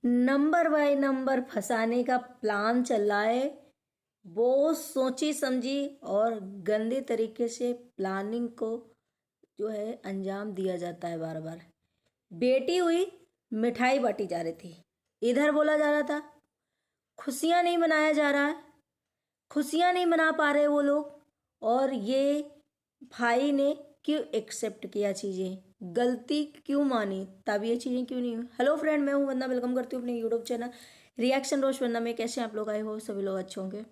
Number by number फंसाने का plan चल रहा है। बहुत सोची समझी और गंदे तरीके से प्लानिंग को जो है अंजाम दिया जाता है बार बार। बेटी हुई, मिठाई बांटी जा रही थी, इधर बोला जा रहा था खुशियां नहीं मनाया जा रहा है, खुशियां नहीं मना पा रहे वो लोग। और ये भाई ने क्यों एक्सेप्ट किया चीज़ें, गलती क्यों मानी, तब ये चीज़ें क्यों नहीं हुई। हेलो फ्रेंड, मैं हूं वंदना, वेलकम करती हूँ अपने यूट्यूब चैनल रिएक्शन रोज वंदना में। कैसे आप लोग आए हो? सभी लोग अच्छे होंगे।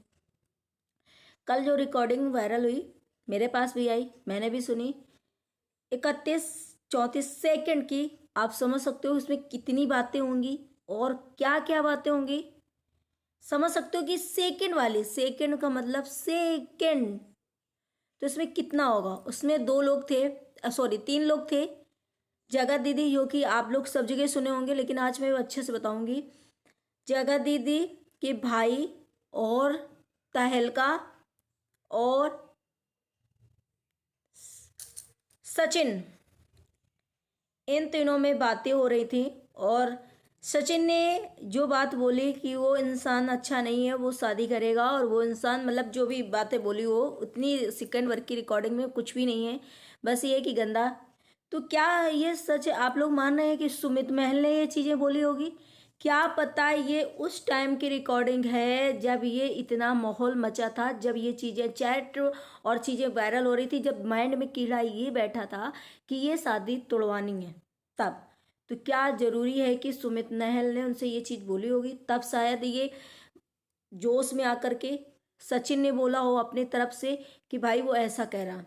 कल जो रिकॉर्डिंग वायरल हुई मेरे पास भी आई, मैंने भी सुनी। 31-34 सेकंड की। आप समझ सकते हो उसमें कितनी बातें होंगी और क्या क्या बातें होंगी। समझ सकते हो कि सेकंड वाली, सेकंड का मतलब सेकंड, तो इसमें कितना होगा। उसमें दो लोग थे, सॉरी 3 लोग थे। जगत दीदी, जो कि आप लोग सब जगह सुने होंगे लेकिन आज मैं अच्छे से बताऊंगी। जगत दीदी के भाई और तहलका और सचिन, इन तीनों में बातें हो रही थी। और सचिन ने जो बात बोली कि वो इंसान अच्छा नहीं है, वो शादी करेगा, और वो इंसान मतलब जो भी बातें बोली वो उतनी सेकंड वर्क की रिकॉर्डिंग में कुछ भी नहीं है, बस ये कि गंदा। तो क्या ये सच है? आप लोग मान रहे हैं कि सुमित महल ने ये चीज़ें बोली होगी? क्या पता ये उस टाइम की रिकॉर्डिंग है जब ये इतना माहौल मचा था, जब ये चीज़ें चैट और चीज़ें वायरल हो रही थी, जब माइंड में कीड़ा ये बैठा था कि ये शादी तोड़वानी है। तब तो क्या जरूरी है कि सुमित नाहल ने उनसे ये चीज बोली होगी? तब शायद ये जोश में आकर के सचिन ने बोला हो अपनी तरफ से कि भाई वो ऐसा कह रहा।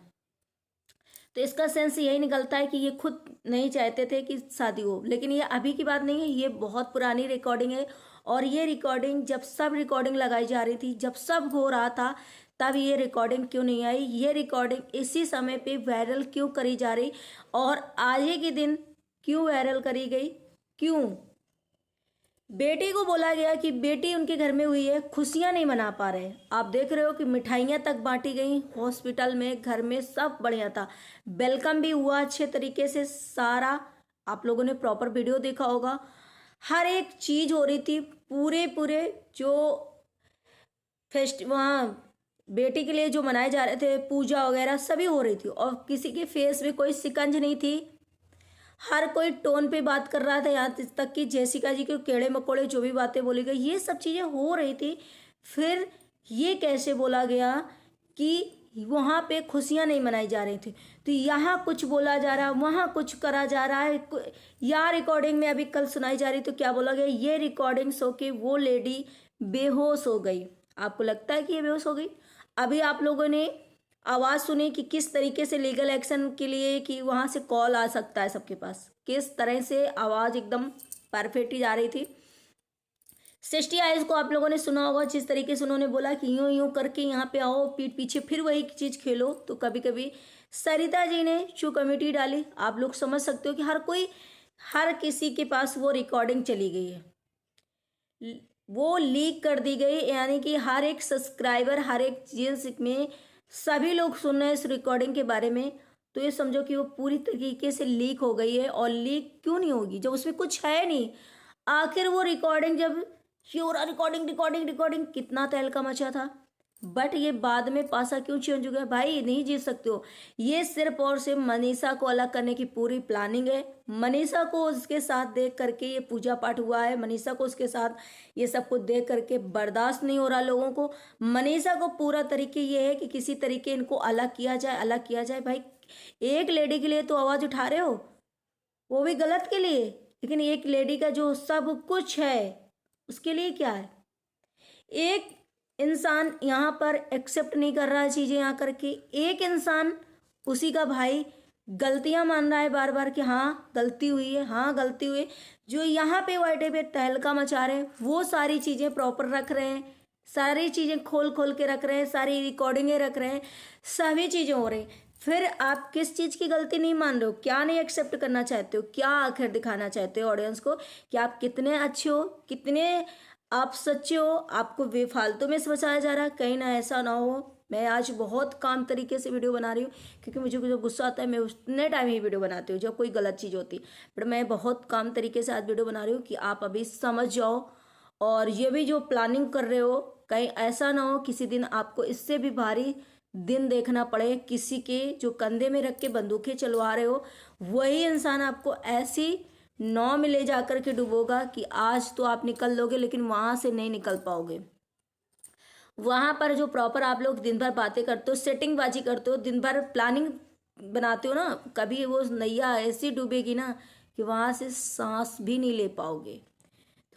तो इसका सेंस यही निकलता है कि ये खुद नहीं चाहते थे कि शादी हो। लेकिन ये अभी की बात नहीं है, ये बहुत पुरानी रिकॉर्डिंग है। और ये रिकॉर्डिंग जब सब रिकॉर्डिंग लगाई जा रही थी, जब सब हो रहा था, तब ये रिकॉर्डिंग क्यों नहीं आई? ये रिकॉर्डिंग इसी समय पे वायरल क्यों करी जा रही और आज ही के दिन क्यों वायरल करी गई? क्यों? बेटी को बोला गया कि बेटी उनके घर में हुई है, खुशियां नहीं मना पा रहे। आप देख रहे हो कि मिठाइयां तक बांटी गई, हॉस्पिटल में, घर में, सब बढ़िया था। वेलकम भी हुआ अच्छे तरीके से सारा। आप लोगों ने प्रॉपर वीडियो देखा होगा, हर एक चीज हो रही थी। पूरे पूरे जो फेस्ट वहाँ बेटी के लिए जो मनाए जा रहे थे, पूजा वगैरह सभी हो रही थी, और किसी के फेस में कोई शिकंज नहीं थी। हर कोई टोन पे बात कर रहा था, यहाँ तक कि जेसिका जी के केड़े मकोड़े जो भी बातें बोली गई, ये सब चीज़ें हो रही थी। फिर ये कैसे बोला गया कि वहाँ पे खुशियाँ नहीं मनाई जा रही थी, तो यहाँ कुछ बोला जा रहा, वहाँ कुछ करा जा रहा है। यहाँ रिकॉर्डिंग में अभी कल सुनाई जा रही, तो क्या बोला गया, ये रिकॉर्डिंग सो के वो लेडी बेहोश हो गई। आपको लगता है कि ये बेहोश हो गई? अभी आप लोगों ने आवाज सुनी कि किस तरीके से लीगल एक्शन के लिए कि वहां से कॉल आ सकता है सबके पास, किस तरह से आवाज एकदम परफेक्ट जा रही थी। 60 आइज को आप लोगों ने सुना होगा, जिस तरीके से उन्होंने बोला कि यूं यूं करके यहाँ पे आओ, पीठ पीछे फिर वही चीज खेलो। तो कभी कभी सरिता जी ने जो कमेटी डाली, आप लोग समझ सकते हो कि हर कोई, हर किसी के पास वो रिकॉर्डिंग चली गई है, वो लीक कर दी गई। यानी कि हर एक सब्सक्राइबर, हर एक चीज में सभी लोग सुन रहे हैं इस रिकॉर्डिंग के बारे में। तो ये समझो कि वो पूरी तरीके से लीक हो गई है। और लीक क्यों नहीं होगी जब उसमें कुछ है नहीं? आखिर वो रिकॉर्डिंग जब श्योरा रिकॉर्डिंग रिकॉर्डिंग रिकॉर्डिंग, कितना तहलका मचा था। बट ये बाद में पासा क्यों चेंज हो गया? भाई नहीं जीत सकते हो। ये सिर्फ और सिर्फ मनीषा को अलग करने की पूरी प्लानिंग है। मनीषा को उसके साथ देख करके ये पूजा पाठ हुआ है, मनीषा को उसके साथ ये सब कुछ देख करके बर्दाश्त नहीं हो रहा लोगों को। मनीषा को पूरा तरीके ये है कि किसी तरीके इनको अलग किया जाए, अलग किया जाए। भाई एक लेडी के लिए तो आवाज उठा रहे हो, वो भी गलत के लिए, लेकिन एक लेडी का जो सब कुछ है उसके लिए क्या है? एक इंसान यहाँ पर एक्सेप्ट नहीं कर रहा है चीजें आकर के। एक इंसान, उसी का भाई, गलतियां मान रहा है बार बार कि हाँ गलती हुई है, हाँ गलती हुई है। जो यहाँ पे वाइटे पे तहलका मचा रहे हैं, वो सारी चीजें प्रॉपर रख रहे हैं, सारी चीजें खोल खोल के रख रहे हैं, सारी रिकॉर्डिंगें रख रहे हैं, सभी चीजें हो रही। फिर आप किस चीज की गलती नहीं मान रहे हो? क्या नहीं एक्सेप्ट करना चाहते हो? क्या आखिर दिखाना चाहते हो ऑडियंस को कि आप कितने अच्छे हो, कितने आप सच्चे हो? आपको बेफालतू में फंसाया जा रहा है, कहीं ना ऐसा ना हो मैं आज बहुत काम तरीके से वीडियो बना रही हूँ, क्योंकि मुझे जब गुस्सा आता है मैं उतने टाइम ही वीडियो बनाती हूँ जब कोई गलत चीज़ होती है। बट मैं बहुत काम तरीके से आज वीडियो बना रही हूँ कि आप अभी समझ जाओ। और ये भी जो प्लानिंग कर रहे हो, कहीं ऐसा ना हो किसी दिन आपको इससे भी भारी दिन देखना पड़े, किसी के जो कंधे में रख के बंदूकें चलवा रहे हो, वही इंसान आपको ऐसी नौ में ले जाकर के डुबोगा कि आज तो आप निकल लोगे लेकिन वहां से नहीं निकल पाओगे। वहां पर जो प्रॉपर आप लोग दिन भर बातें करते हो, सेटिंग बाजी करते हो, दिन भर प्लानिंग बनाते हो ना, कभी वो नैया ऐसी डूबेगी ना कि वहां से सांस भी नहीं ले पाओगे।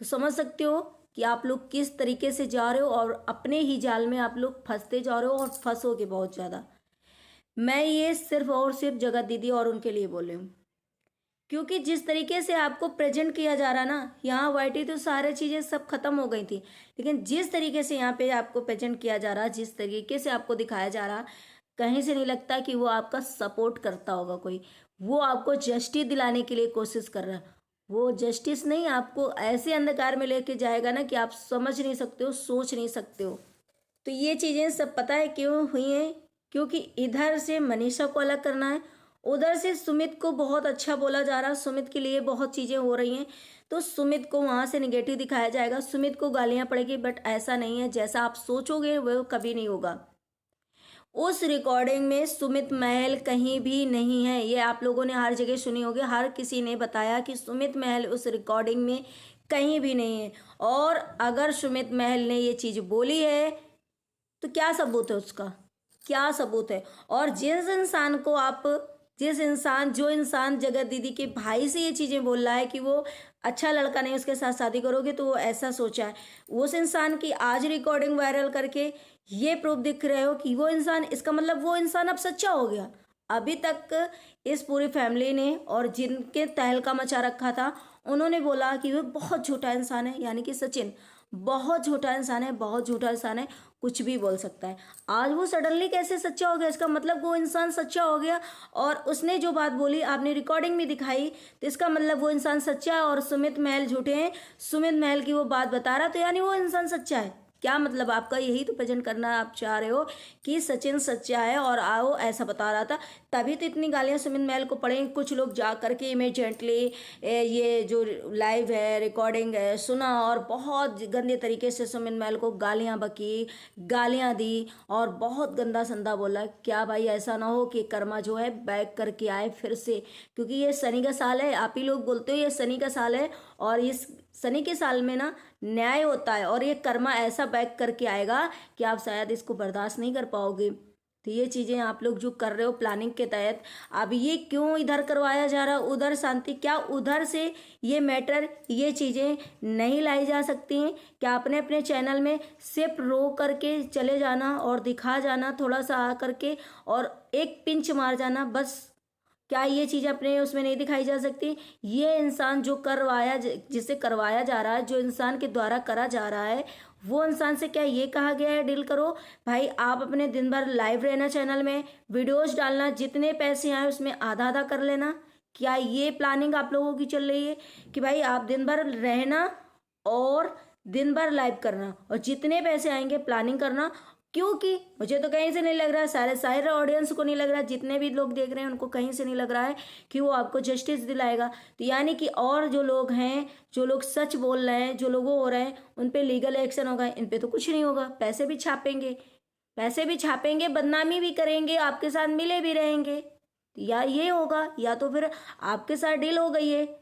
तो समझ सकते हो कि आप लोग किस तरीके से जा रहे हो और अपने ही जाल में आप लोग फंसते जा रहे हो और फंसोगे बहुत ज़्यादा। मैं ये सिर्फ और सिर्फ जगत दीदी और उनके लिए बोल रही हूँ, क्योंकि जिस तरीके से आपको प्रेजेंट किया जा रहा ना, यहाँ वाईटी तो सारी चीज़ें सब खत्म हो गई थी, लेकिन जिस तरीके से यहाँ पे आपको प्रेजेंट किया जा रहा, जिस तरीके से आपको दिखाया जा रहा, कहीं से नहीं लगता कि वो आपका सपोर्ट करता होगा कोई। वो आपको जस्टिस दिलाने के लिए कोशिश कर रहा है। वो जस्टिस नहीं, आपको ऐसे अंधकार में लेके जाएगा ना कि आप समझ नहीं सकते हो, सोच नहीं सकते हो। तो ये चीज़ें सब पता है क्यों हुई हैं? क्योंकि इधर से मनीषा को अलग करना है, उधर से सुमित को बहुत अच्छा बोला जा रहा है, सुमित के लिए बहुत चीज़ें हो रही हैं, तो सुमित को वहाँ से निगेटिव दिखाया जाएगा, सुमित को गालियाँ पड़ेगी। बट ऐसा नहीं है, जैसा आप सोचोगे वो कभी नहीं होगा। उस रिकॉर्डिंग में सुमित महल कहीं भी नहीं है। ये आप लोगों ने हर जगह सुनी होगी, हर किसी ने बताया कि सुमित महल उस रिकॉर्डिंग में कहीं भी नहीं है। और अगर सुमित महल ने ये चीज़ बोली है तो क्या सबूत है उसका? क्या सबूत है? और जो इंसान जगत दीदी के भाई से ये चीज़ें बोल रहा है कि वो अच्छा लड़का नहीं, उसके साथ शादी करोगे, तो वो ऐसा सोचा है, उस इंसान की आज रिकॉर्डिंग वायरल करके ये प्रूफ दिख रहे हो कि वो इंसान, इसका मतलब वो इंसान अब सच्चा हो गया। अभी तक इस पूरी फैमिली ने और जिनके तहलका मचा रखा था, उन्होंने बोला कि वो बहुत झूठा इंसान है, यानी कि सचिन बहुत झूठा इंसान है, बहुत झूठा इंसान है, कुछ भी बोल सकता है। आज वो सडनली कैसे सच्चा हो गया? इसका मतलब वो इंसान सच्चा हो गया। और उसने जो बात बोली, आपने रिकॉर्डिंग में दिखाई, तो इसका मतलब वो इंसान सच्चा है और सुमित महल झूठे हैं। सुमित महल की वो बात बता रहा, तो यानी वो इंसान सच्चा है। क्या मतलब आपका? यही तो प्रेजेंट करना आप चाह रहे हो कि सचिन सच्चा है और आओ ऐसा बता रहा था, तभी तो इतनी गालियां सुमित महल को पड़ेंगी। कुछ लोग जा करके इमीडिएटली ये जो लाइव है, रिकॉर्डिंग है, सुना और बहुत गंदे तरीके से सुमित महल को गालियां बकी, गालियां दी और बहुत गंदा संदा बोला। क्या भाई ऐसा ना हो कि कर्मा जो है बैक करके आए फिर से, क्योंकि ये शनि का साल है। आप ही लोग बोलते हो ये शनि का साल है, और इस शनि के साल में ना न्याय होता है, और ये कर्मा ऐसा बैक करके आएगा कि आप शायद इसको बर्दाश्त नहीं कर पाओगे। तो ये चीज़ें आप लोग जो कर रहे हो प्लानिंग के तहत, अब ये क्यों इधर करवाया जा रहा, उधर शांति? क्या उधर से ये मैटर, ये चीज़ें नहीं लाई जा सकती हैं? क्या अपने अपने चैनल में सिर्फ रो करके चले जाना और दिखा जाना, थोड़ा सा आ करके और एक पिंच मार जाना बस? क्या ये चीज़ अपने उसमें नहीं दिखाई जा सकती? ये इंसान जो जिसे करवाया जा रहा है, जो इंसान के द्वारा करा जा रहा है, वो इंसान से क्या ये कहा गया है डील करो? भाई आप अपने दिन भर लाइव रहना, चैनल में वीडियोस डालना, जितने पैसे आए उसमें आधा आधा कर लेना। क्या ये प्लानिंग आप लोगों की चल रही है कि भाई आप दिन भर रहना और दिन भर लाइव करना और जितने पैसे आएंगे प्लानिंग करना? क्योंकि मुझे तो कहीं से नहीं लग रहा है, सारे ऑडियंस को नहीं लग रहा है, जितने भी लोग देख रहे हैं उनको कहीं से नहीं लग रहा है कि वो आपको जस्टिस दिलाएगा। तो यानी कि और जो लोग हैं, जो लोग सच बोल रहे हैं, जो लोग वो हो रहे हैं, उन पे लीगल एक्शन होगा, इन पे तो कुछ नहीं होगा। पैसे भी छापेंगे, पैसे भी छापेंगे, बदनामी भी करेंगे, आपके साथ मिले भी रहेंगे। या ये होगा, या तो फिर आपके साथ डील हो गई है,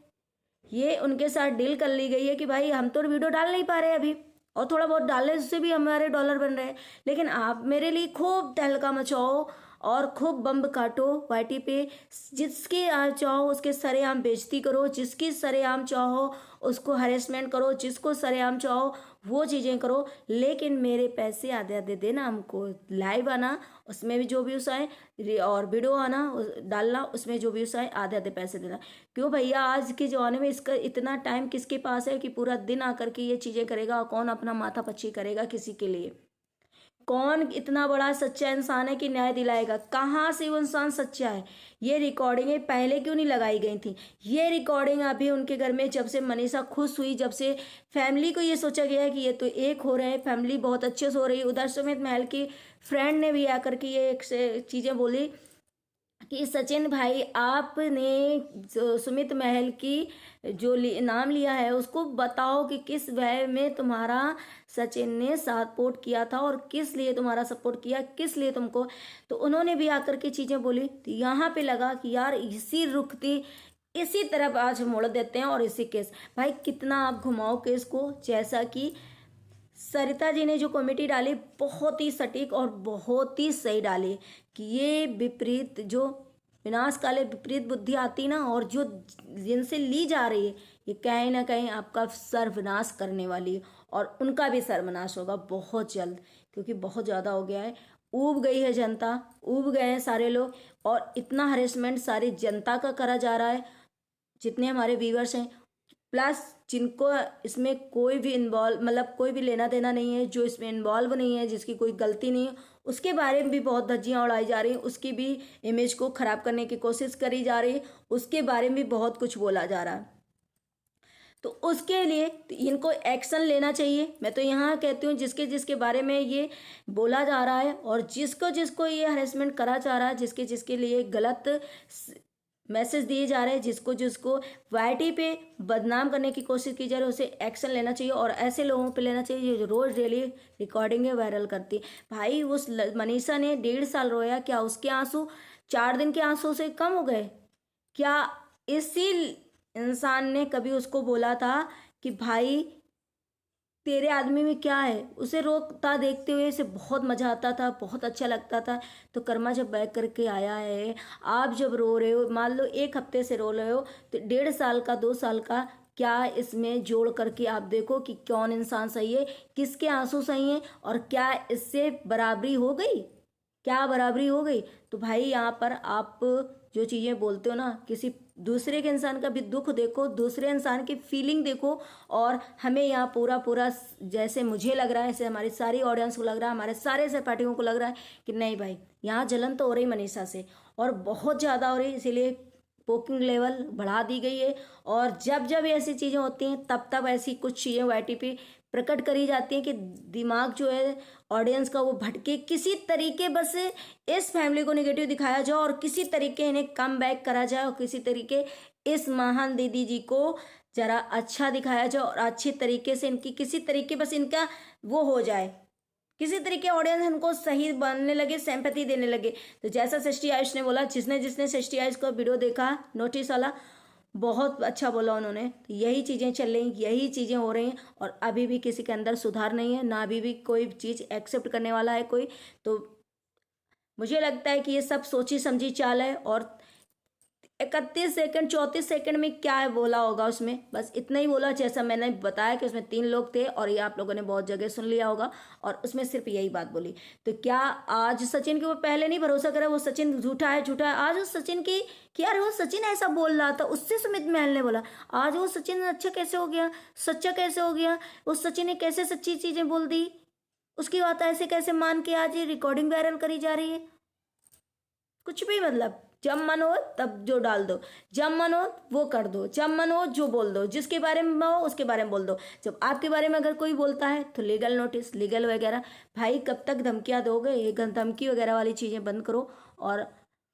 ये उनके साथ डील कर ली गई है कि भाई हम तो वीडियो डाल नहीं पा रहे अभी, और थोड़ा बहुत डालने से भी हमारे डॉलर बन रहे हैं, लेकिन आप मेरे लिए खूब तहलका मचाओ और खूब बम्ब काटो वाईटी पे, जिसकी चाहो उसके सरेआम बेइज्जती करो, जिसकी सरेआम चाहो उसको हरेसमेंट करो, जिसको सरेआम चाहो वो चीज़ें करो, लेकिन मेरे पैसे आधे आधे देना हमको। लाइव आना उसमें भी जो व्यूज़ आए, और वीडियो आना डालना उसमें जो व्यूज़ आए, आधे आधे पैसे देना। क्यों भैया, आज के ज़माने में इसका इतना टाइम किसके पास है कि पूरा दिन आकर के ये चीज़ें करेगा? और कौन अपना माथा पच्ची करेगा किसी के लिए? कौन इतना बड़ा सच्चा इंसान है कि न्याय दिलाएगा? कहाँ से वो इंसान सच्चा है? ये रिकॉर्डिंगें पहले क्यों नहीं लगाई गई थी? ये रिकॉर्डिंग अभी उनके घर में जब से मनीषा खुश हुई, जब से फैमिली को ये सोचा गया है कि ये तो एक हो रहे हैं, फैमिली बहुत अच्छे से हो रही है। उधर सुमित महल की फ्रेंड ने भी आकर के ये एक चीज़ें बोली कि सचिन भाई, आपने सुमित महल की जो नाम लिया है उसको बताओ कि किस वे में तुम्हारा सचिन ने सपोर्ट किया था और किस लिए तुम्हारा सपोर्ट किया, किस लिए तुमको। तो उन्होंने भी आकर के चीज़ें बोली, तो यहाँ पे लगा कि यार इसी रुखती इसी तरफ आज मोड़ देते हैं और इसी केस। भाई कितना आप घुमाओ केस को, जैसा कि सरिता जी ने जो कमेटी डाली बहुत ही सटीक और बहुत ही सही डाली कि ये विपरीत जो विनाश काले विपरीत बुद्धि आती ना, और जो जिनसे ली जा रही है, ये कहीं ना कहीं आपका सर्वनाश करने वाली है और उनका भी सर्वनाश होगा बहुत जल्द, क्योंकि बहुत ज़्यादा हो गया है। ऊब गई है जनता, ऊब गए हैं सारे लोग, और इतना हरेसमेंट सारी जनता का करा जा रहा है, जितने हमारे व्यूअर्स हैं, प्लस जिनको इसमें कोई भी इन्वॉल्व मतलब कोई भी लेना देना नहीं है, जो इसमें इन्वॉल्व नहीं है, जिसकी कोई गलती नहीं है, उसके बारे में भी बहुत धज्जियाँ उड़ाई जा रही हैं, उसकी भी इमेज को ख़राब करने की कोशिश करी जा रही है, उसके बारे में भी बहुत कुछ बोला जा रहा है। तो उसके लिए इनको एक्शन लेना चाहिए। मैं तो यहाँ कहती हूँ जिसके जिसके बारे में ये बोला जा रहा है और जिसको जिसको ये हरेसमेंट करा जा रहा है, जिसके जिसके लिए गलत मैसेज दिए जा रहे हैं, जिसको जिसको वाईटी पे बदनाम करने की कोशिश की जा रही है, उसे एक्शन लेना चाहिए। और ऐसे लोगों पे लेना चाहिए जो रोज़ डेली रिकॉर्डिंगें वायरल करती है। भाई उस मनीषा ने 1.5 साल रोया, क्या उसके आंसू 4 दिन के आंसू से कम हो गए? क्या इसी इंसान ने कभी उसको बोला था कि भाई तेरे आदमी में क्या है? उसे रोता देखते हुए इसे बहुत मज़ा आता था, बहुत अच्छा लगता था। तो कर्मा जब बैक करके आया है, आप जब रो रहे हो, मान लो 1 हफ्ते से रो रहे हो, तो 1.5 साल का 2 साल का क्या इसमें जोड़ करके आप देखो कि कौन इंसान सही है, किसके आंसू सही हैं, और क्या इससे बराबरी हो गई? क्या बराबरी हो गई? तो भाई यहाँ पर आप जो चीज़ें बोलते हो ना, किसी दूसरे के इंसान का भी दुख देखो, दूसरे इंसान की फीलिंग देखो। और हमें यहाँ पूरा पूरा जैसे मुझे लग रहा है, ऐसे हमारी सारी ऑडियंस को लग रहा है, हमारे सारे सहपाठियों को लग रहा है कि नहीं भाई, यहाँ जलन तो हो रही मनीषा से, और बहुत ज़्यादा हो रही, इसीलिए पोकिंग लेवल बढ़ा दी गई है। और जब जब ऐसी चीज़ें होती हैं तब तब ऐसी कुछ चीज़ें वाईटी पे प्रकट करी जाती हैं कि दिमाग जो है ऑडियंस का वो भटके, किसी तरीके बस इस फैमिली को नेगेटिव दिखाया जाए और किसी तरीके इन्हें कम बैक करा जाए, और किसी तरीके इस महान दीदी जी को जरा अच्छा दिखाया जाए और अच्छे तरीके से इनकी किसी तरीके बस इनका वो हो जाए, किसी तरीके ऑडियंस इनको सही बनने लगे, सिंपैथी देने लगे। तो जैसा सृष्टि आयुष ने बोला, जिसने जिसने सृष्टि आयुष का वीडियो देखा नोटिस वाला, बहुत अच्छा बोला उन्होंने। तो यही चीज़ें चल रही, यही चीज़ें हो रही हैं, और अभी भी किसी के अंदर सुधार नहीं है, ना अभी भी कोई चीज़ एक्सेप्ट करने वाला है कोई। तो मुझे लगता है कि ये सब सोची समझी चाल है। और 31 सेकंड 34 सेकंड में क्या बोला होगा उसमें, बस इतना ही बोला, जैसा मैंने बताया कि उसमें 3 लोग थे, और ये आप लोगों ने बहुत जगह सुन लिया होगा, और उसमें सिर्फ यही बात बोली। तो क्या आज सचिन के ऊपर पहले नहीं भरोसा करा, वो सचिन झूठा है झूठा है, आज उस सचिन की कि यार वो सचिन ऐसा बोल रहा था, उससे सुमित महल ने बोला, आज वो सचिन अच्छा कैसे हो गया, सच्चा कैसे हो गया, उस सचिन ने कैसे सच्ची चीजें बोल दी, उसकी बात ऐसे कैसे मान के आज ये रिकॉर्डिंग वायरल करी जा रही है? कुछ भी मतलब, जब मन हो तब जो डाल दो, जब मन हो वो कर दो, जब मन हो जो बोल दो, जिसके बारे में हो उसके बारे में बोल दो। जब आपके बारे में अगर कोई बोलता है तो लीगल नोटिस, लीगल वगैरह। भाई कब तक धमकियाँ दोगे? ये धमकी वगैरह वाली चीज़ें बंद करो और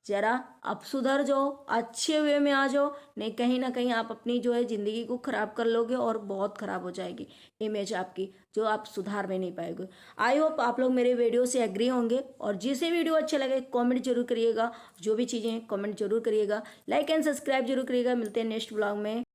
जरा अब सुधर जाओ, अच्छे वे में आ जाओ, नहीं कहीं ना कहीं आप अपनी जो है ज़िंदगी को ख़राब कर लोगे और बहुत ख़राब हो जाएगी इमेज आपकी, जो आप सुधार में नहीं पाएंगे। आई होप आप लोग मेरे वीडियो से एग्री होंगे, और जिसे वीडियो अच्छा लगे कमेंट जरूर करिएगा, जो भी चीज़ें हैं कमेंट जरूर करिएगा, लाइक एंड सब्सक्राइब जरूर करिएगा। मिलते हैं नेक्स्ट ब्लॉग में।